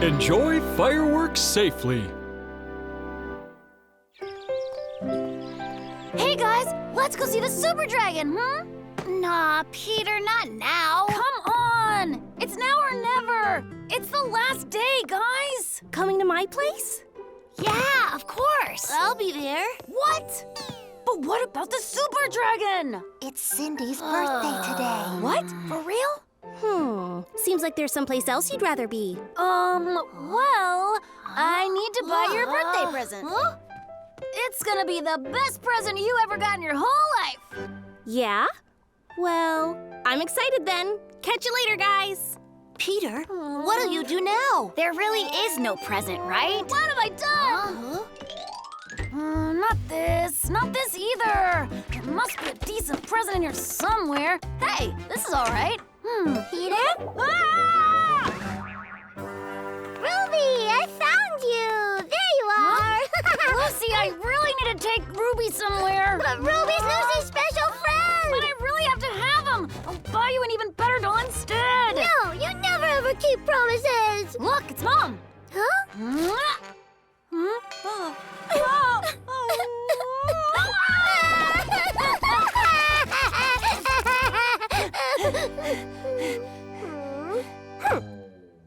Enjoy fireworks safely. Hey guys, let's go see the super dragon, huh? Nah, Peter, not now. Come on! It's now or never! It's the last day, guys! Coming to my place? Yeah, of course! I'll be there. What? But what about the super dragon? It's Cindy's birthday today. What? For real? Seems like there's someplace else you'd rather be. Well, I need to buy your birthday present. Huh? It's gonna be the best present you ever got in your whole life. Yeah? Well, I'm excited then. Catch you later, guys. Peter, what'll you do now? There really is no present, right? What have I done? Not this either. There must be a decent present in here somewhere. Hey, this is all right. Peter? Ah! Ruby, I found you. There you are. Lucy, I really need to take Ruby somewhere. But Ruby's Lucy's special friend. But I really have to have him. I'll buy you an even better doll instead. No, you never ever keep promises. Look, it's Mom. Huh?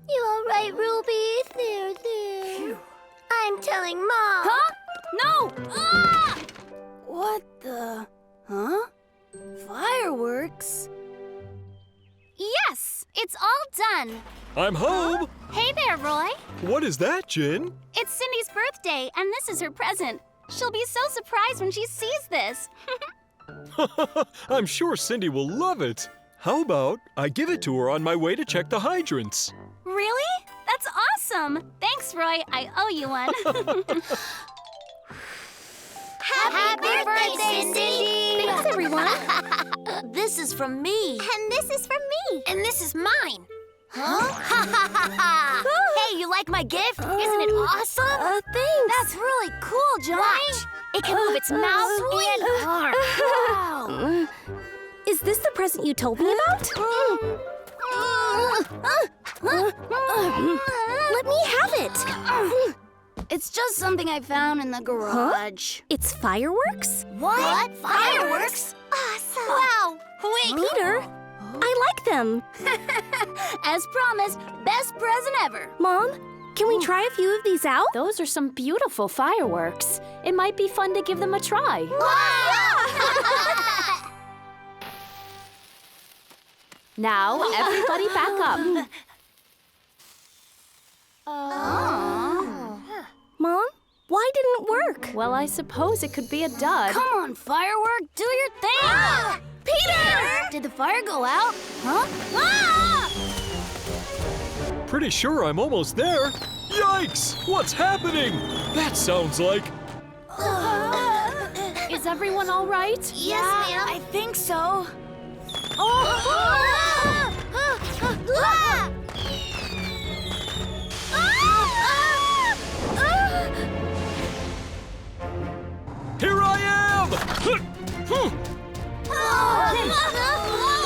You all right, Ruby? There. I'm telling Mom. Huh? No! Ah! What the? Huh? Fireworks? Yes, it's all done. I'm home. Hey there, Roy. What is that, Jen? It's Cindy's birthday, and this is her present. She'll be so surprised when she sees this. I'm sure Cindy will love it. How about I give it to her on my way to check the hydrants? Really? That's awesome. Thanks, Roy. I owe you one. Happy birthday, Cindy! Thanks, everyone. This is from me. And this is from me. And this is mine. Huh? Hey, you like my gift? Isn't it awesome? Thanks. That's really cool, Johnny. Watch. It can move its mouth and arm. Wow. Is this the present you told me about? Let me have it. It's just something I found in the garage. It's fireworks? What? Fireworks? Awesome. Wow. Wait. Peter, I like them. As promised, best present ever. Mom, can we try a few of these out? Those are some beautiful fireworks. It might be fun to give them a try. Now, everybody back up. Mom, why didn't it work? Well, I suppose it could be a dud. Come on, firework, do your thing. Peter! Did the fire go out? Huh? Pretty sure I'm almost there. Yikes! What's happening? That sounds like... Is everyone all right? Yes, ma'am. I think so. Here I am!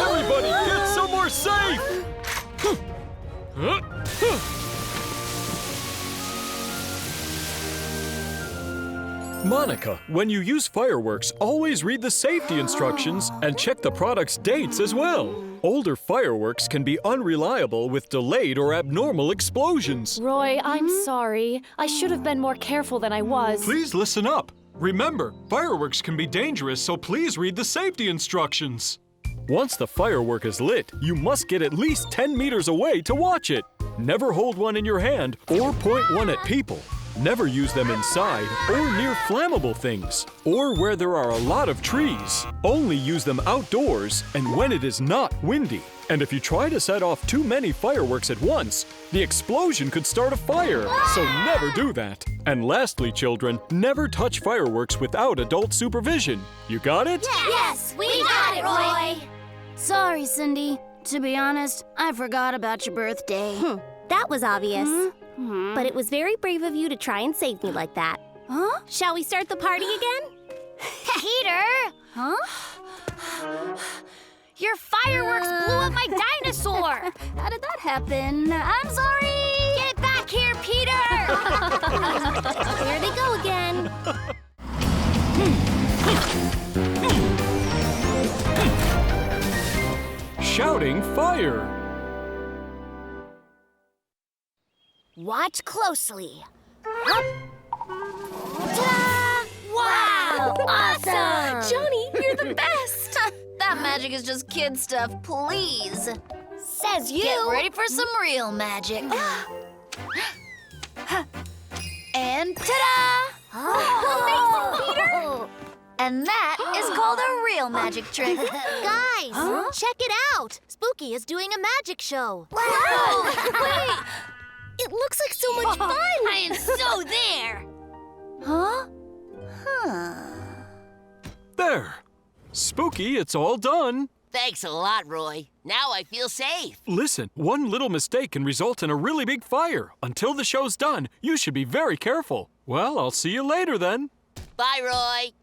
Everybody get somewhere safe! Monica, when you use fireworks, always read the safety instructions and check the product's dates as well. Older fireworks can be unreliable with delayed or abnormal explosions. Roy, I'm sorry. I should have been more careful than I was. Please listen up. Remember, fireworks can be dangerous, so please read the safety instructions. Once the firework is lit, you must get at least 10 meters away to watch it. Never hold one in your hand or point one at people. Never use them inside or near flammable things or where there are a lot of trees. Only use them outdoors and when it is not windy. And if you try to set off too many fireworks at once, the explosion could start a fire, so never do that. And lastly, children, never touch fireworks without adult supervision. You got it? Yes, we got it, Roy. Sorry, Cindy. To be honest, I forgot about your birthday. That was obvious. But it was very brave of you to try and save me like that. Huh? Shall we start the party again? Peter! Huh? Your fireworks blew up my dinosaur! How did that happen? I'm sorry! Get back here, Peter! Here they go again. Shouting fire. Watch closely. Up. Ta-da! Wow! Awesome! Johnny, you're the best. That magic is just kid stuff, please. Says you. Get ready for some real magic. And ta-da! Amazing, Peter! And that is called a real magic trick. Guys, check it out. Spooky is doing a magic show. Wow! Wait! It looks like so much fun. I am so there! Huh? There. Spooky, it's all done. Thanks a lot, Roy. Now I feel safe. Listen, one little mistake can result in a really big fire. Until the show's done, you should be very careful. Well, I'll see you later then. Bye, Roy.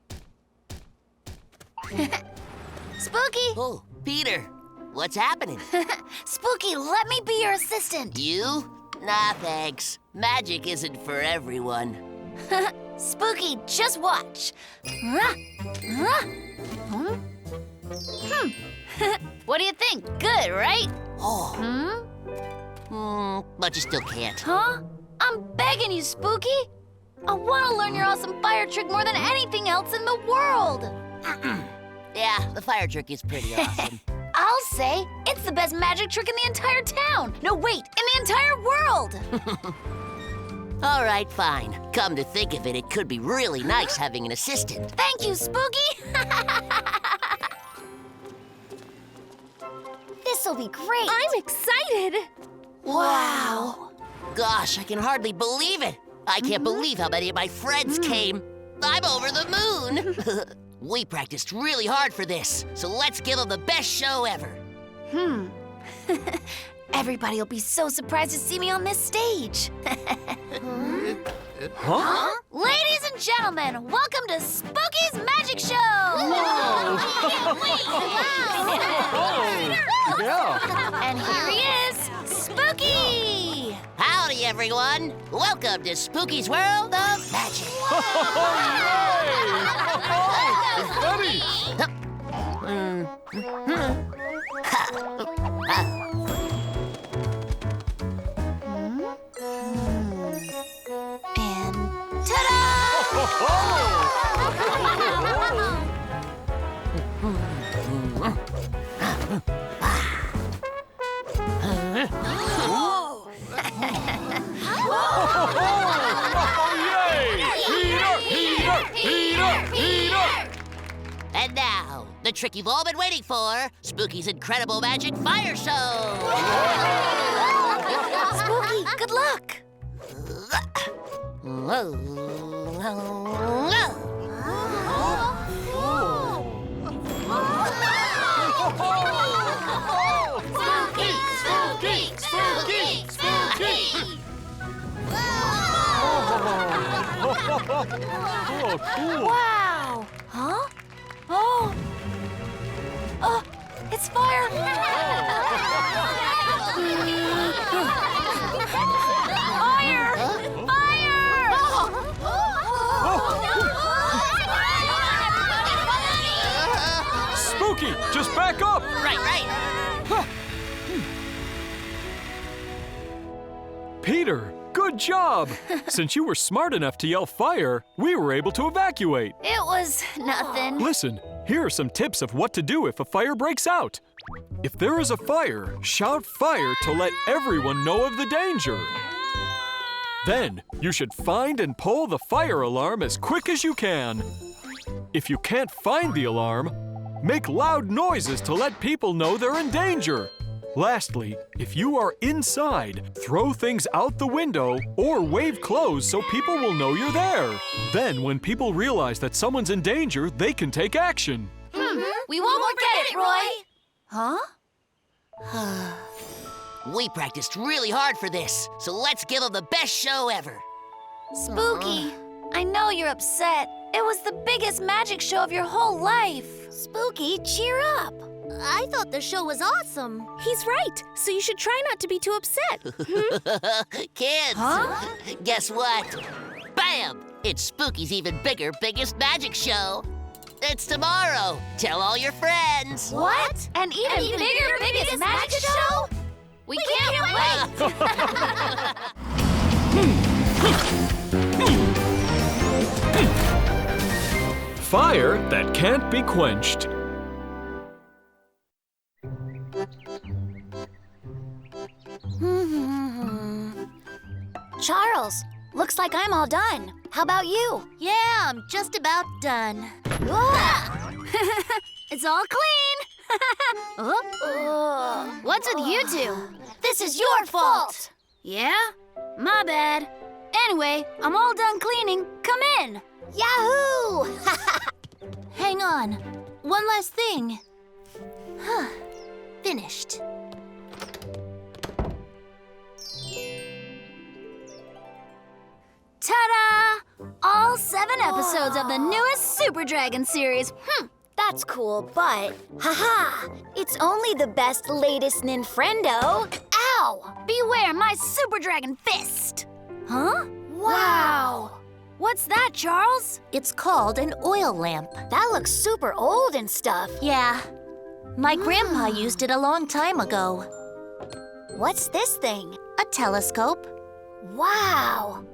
Spooky! Oh, Peter, what's happening? Spooky, let me be your assistant. You? Nah, thanks. Magic isn't for everyone. Spooky, just watch. What do you think? Good, right? Oh. But you still can't. Huh? I'm begging you, Spooky. I want to learn your awesome fire trick more than anything else in the world. Yeah, the fire trick is pretty awesome. I'll say it's the best magic trick in the entire town. No, wait, in the entire world. All right, fine. Come to think of it, it could be really nice having an assistant. Thank you, Spooky. This'll be great. I'm excited. Wow. Gosh, I can hardly believe it. I can't believe how many of my friends came. I'm over the moon. We practiced really hard for this, so let's give them the best show ever. Everybody will be so surprised to see me on this stage. Huh? Ladies and gentlemen, welcome to Spooky's Magic Show! Yeah. And here he is, Spooky! Howdy, everyone. Welcome to Spooky's World of Magic. Buddy. And ta-da! And now, the trick you've all been waiting for, Spooky's Incredible Magic Fire Show! Spooky, good luck! Oh, cool. Wow! Huh? Oh! Oh, it's fire! Fire! Fire! Spooky, just back up. Right. Peter, good job. Since you were smart enough to yell fire, we were able to evacuate. It was nothing. Listen, here are some tips of what to do if a fire breaks out. If there is a fire, shout fire to let everyone know of the danger. Then, you should find and pull the fire alarm as quick as you can. If you can't find the alarm, make loud noises to let people know they're in danger. Lastly, if you are inside, throw things out the window or wave clothes so people will know you're there. Then, when people realize that someone's in danger, they can take action. We won't forget it, Roy! Huh? We practiced really hard for this, so let's give them the best show ever. Spooky, I know you're upset. It was the biggest magic show of your whole life. Spooky, cheer up. I thought the show was awesome. He's right, so you should try not to be too upset. Kids, guess what? Bam! It's Spooky's even bigger, biggest magic show. It's tomorrow. Tell all your friends. What? An even bigger, biggest magic show? We can't wait! Fire that can't be quenched. Charles, looks like I'm all done. How about you? Yeah, I'm just about done. It's all clean! What's with you two? This is your fault. Yeah? My bad. Anyway, I'm all done cleaning. Come in. Yahoo! Hang on. One last thing. Finished. Ta-da! All 7 episodes of the newest Super Dragon series. That's cool, but haha! It's only the best, latest Ninfrendo. Ow! Beware my Super Dragon fist! Huh? Wow! What's that, Charles? It's called an oil lamp. That looks super old and stuff. Yeah. My grandpa used it a long time ago. What's this thing? A telescope. Wow.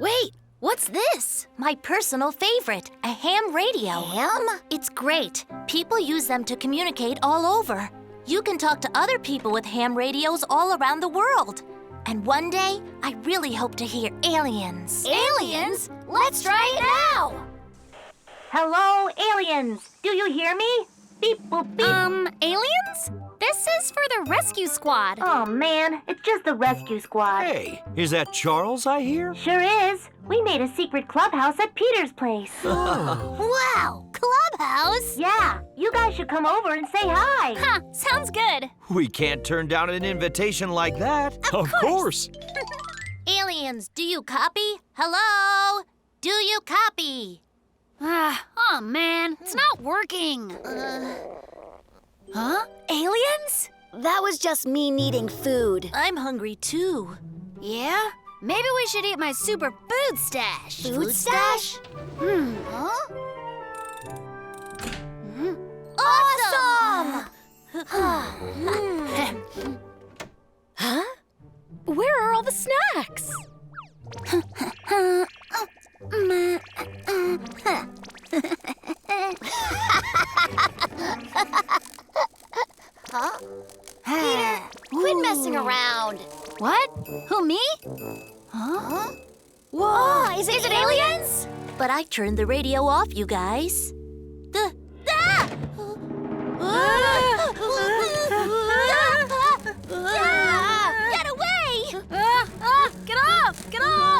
Wait, what's this? My personal favorite, a ham radio. Ham? It's great. People use them to communicate all over. You can talk to other people with ham radios all around the world. And one day, I really hope to hear aliens. Aliens? Let's try it now! Hello, aliens! Do you hear me? Beep, boop, beep. Aliens? This is for the rescue squad. Oh, man, it's just the rescue squad. Hey, is that Charles I hear? Sure is. We made a secret clubhouse at Peter's place. Wow! Clubhouse? Yeah, you guys should come over and say hi. Huh, sounds good. We can't turn down an invitation like that. Of course. Aliens, do you copy? Hello? Do you copy? Oh man, it's not working. Huh? Aliens? That was just me needing food. I'm hungry too. Yeah? Maybe we should eat my super food stash. Food stash? Huh? Awesome! Huh? Where are all the snacks? Peter, quit messing around. What? Who, me? Huh? Whoa, is it aliens? But I turned the radio off, you guys. Get away! Get off! Get off!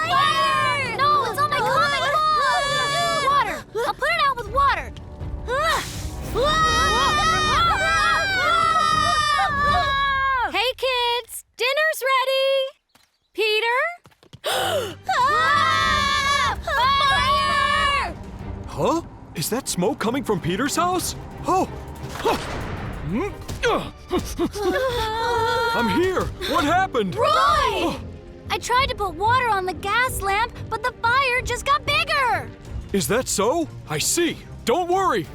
Fire! No, it's on my comic book! Water! I'll put it out with water. Hey, kids! Dinner's ready! Peter? Fire! Huh? Is that smoke coming from Peter's house? Oh! I'm here! What happened? Roy! I tried to put water on the gas lamp, but the fire just got bigger! Is that so? I see. Don't worry.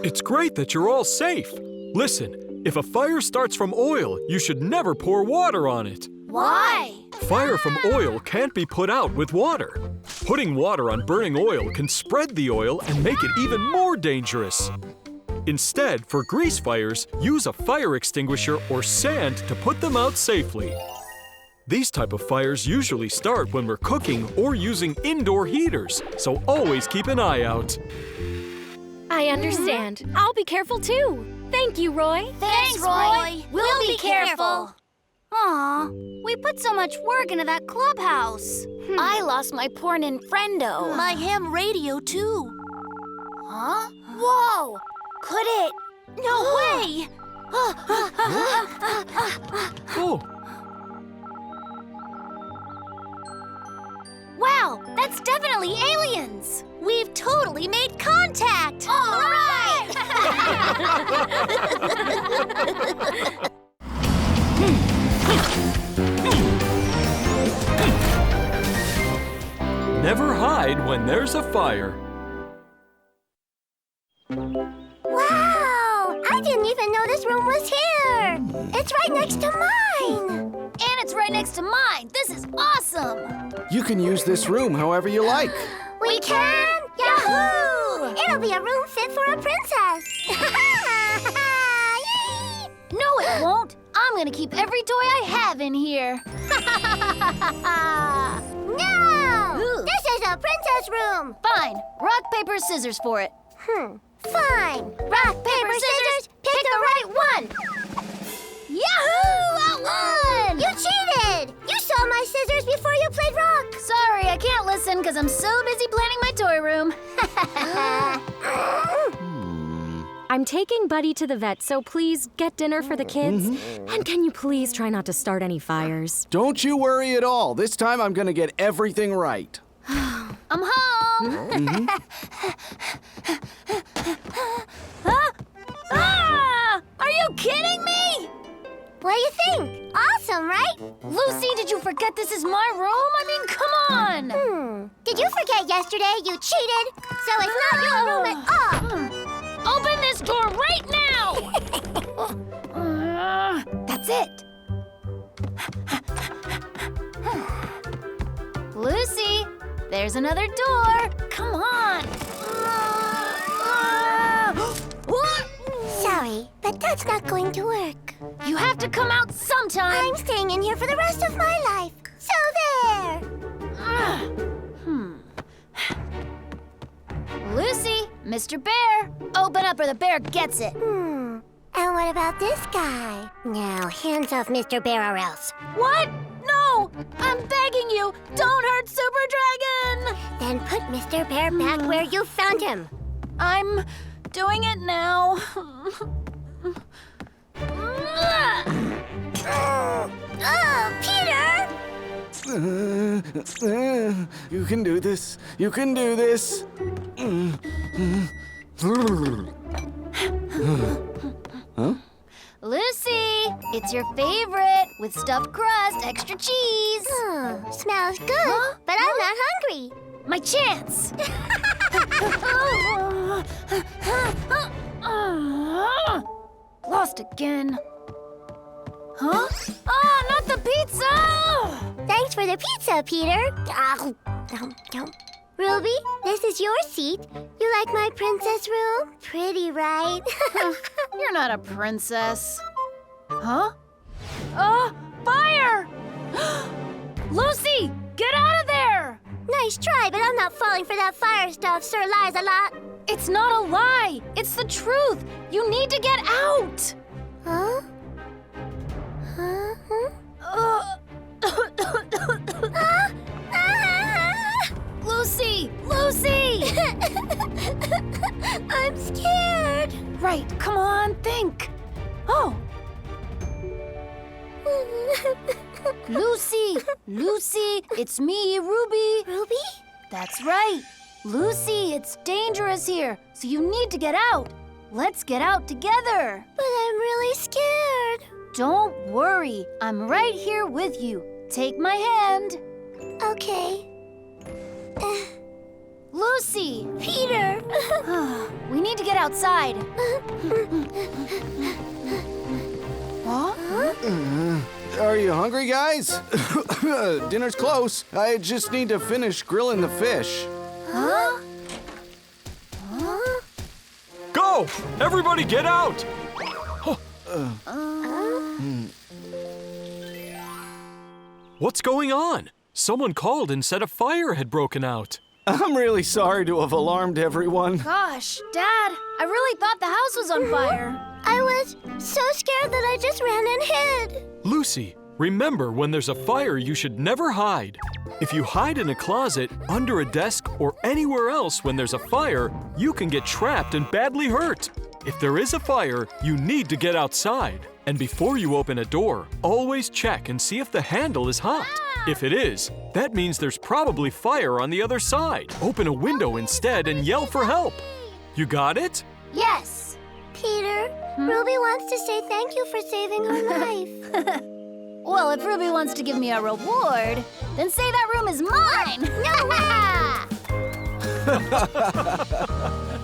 It's great that you're all safe. Listen, if a fire starts from oil, you should never pour water on it. Why? Fire from oil can't be put out with water. Putting water on burning oil can spread the oil and make it even more dangerous. Instead, for grease fires, use a fire extinguisher or sand to put them out safely. These type of fires usually start when we're cooking or using indoor heaters, so always keep an eye out. I understand. I'll be careful too. Thank you, Roy. Thanks, Roy. We'll be careful. Aw, we put so much work into that clubhouse. I lost my poor Ninfrendo. My ham radio, too. Huh? Whoa! Could it? No way! Oh, Wow, that's definitely aliens. We've totally made contact! All right! never hide when there's a fire. Wow! I didn't even know this room was here! It's right next to mine! And it's right next to mine. This is awesome. You can use this room however you like. We can? Yahoo! It'll be a room fit for a princess! Yay! No, it won't. I'm gonna keep every toy I have in here. No! Ooh. This is a princess room! Fine. Rock, paper, scissors for it. Fine. Rock, paper, scissors, pick the right one! Yahoo! I won! You cheated! You saw my scissors before you played rock! Sorry, I can't listen because I'm so busy planning my toy room. I'm taking Buddy to the vet, so please get dinner for the kids. And can you please try not to start any fires? Don't you worry at all. This time I'm gonna get everything right. I'm home. Huh? Ah! Are you kidding me? What do you think? Awesome, right? Lucy, did you forget this is my room? I mean, come on. Did you forget yesterday you cheated? So it's not your room at all! Open this door right now! That's it. Lucy, there's another door. Come on. What? Sorry, but that's not going to work. You have to come out sometime. I'm staying in here for the rest of my life. So there! Lucy, Mr. Bear, open up or the bear gets it. And what about this guy? Now, hands off Mr. Bear or else. What? No! I'm begging you, don't hurt Super Dragon! Then put Mr. Bear back where you found him. I'm doing it now. Oh, Peter! You can do this. You can do this. Huh? Lucy, it's your favorite with stuffed crust, extra cheese. Smells good, but I'm not hungry. My chance. Lost again. Huh? Oh, not the pizza! Thanks for the pizza, Peter. Ruby, this is your seat. You like my princess room? Pretty, right? You're not a princess. Huh? Fire! Lucy, get out of there! Nice try, but I'm not falling for that fire stuff, Sir Lies-a-Lot. It's not a lie. It's the truth. You need to get out. Huh? Lucy! Lucy! I'm scared. Right, come on, think. Oh. Lucy! Lucy, it's me, Ruby. Ruby? That's right. Lucy, it's dangerous here, so you need to get out. Let's get out together. But I'm really scared. Don't worry. I'm right here with you. Take my hand. Okay. Lucy! Peter! We need to get outside. Huh? Are you hungry, guys? Dinner's close. I just need to finish grilling the fish. Huh? Go! Everybody get out! What's going on? Someone called and said a fire had broken out. I'm really sorry to have alarmed everyone. Gosh, Dad, I really thought the house was on fire. I was so scared that I just ran and hid. Lucy, remember when there's a fire, you should never hide. If you hide in a closet, under a desk, or anywhere else when there's a fire, you can get trapped and badly hurt. If there is a fire, you need to get outside. And before you open a door, always check and see if the handle is hot. If it is, that means there's probably fire on the other side. Open a window instead and yell for help. You got it? Yes. Peter, Ruby wants to say thank you for saving her life. Well, if Ruby wants to give me a reward, then say that room is mine. No way!